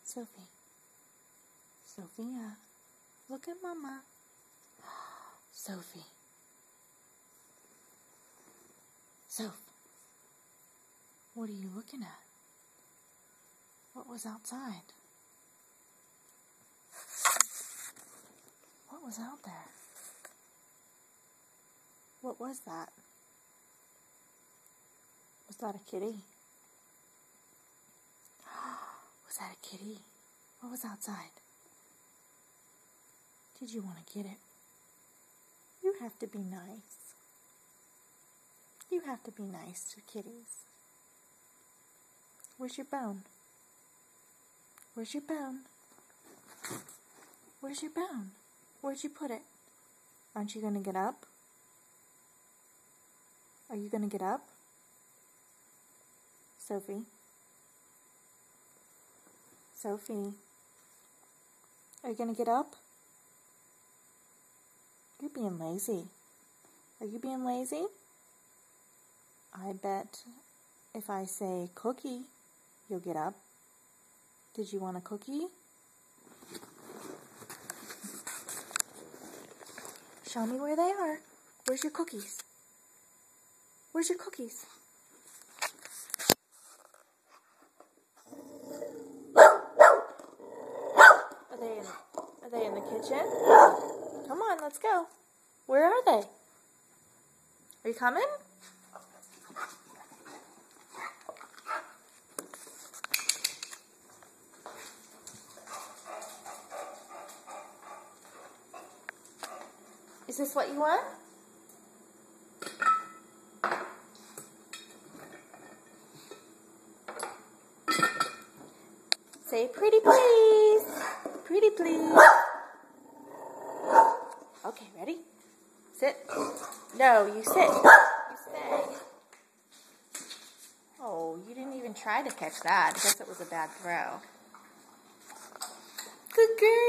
Sophie. Sophia. Look at Mama. Sophie. Soph. What are you looking at? What was outside? What was out there? What was that? Was that a kitty? Was that a kitty? What was outside? Did you want to get it? You have to be nice. You have to be nice to kitties. Where's your bone? Where's your bone? Where's your bone? Where'd you put it? Aren't you going to get up? Are you going to get up? Sophie? Sophie? Are you going to get up? You're being lazy. Are you being lazy? I bet if I say cookie, you'll get up. Did you want a cookie? Show me where they are. Where's your cookies? Where's your cookies? Are they in the kitchen? Come on, let's go. Where are they? Are you coming? Is this what you want? Say pretty please. Pretty please. Okay, ready? Sit. No, you sit. You stay. Oh, you didn't even try to catch that. I guess it was a bad throw. Good girl.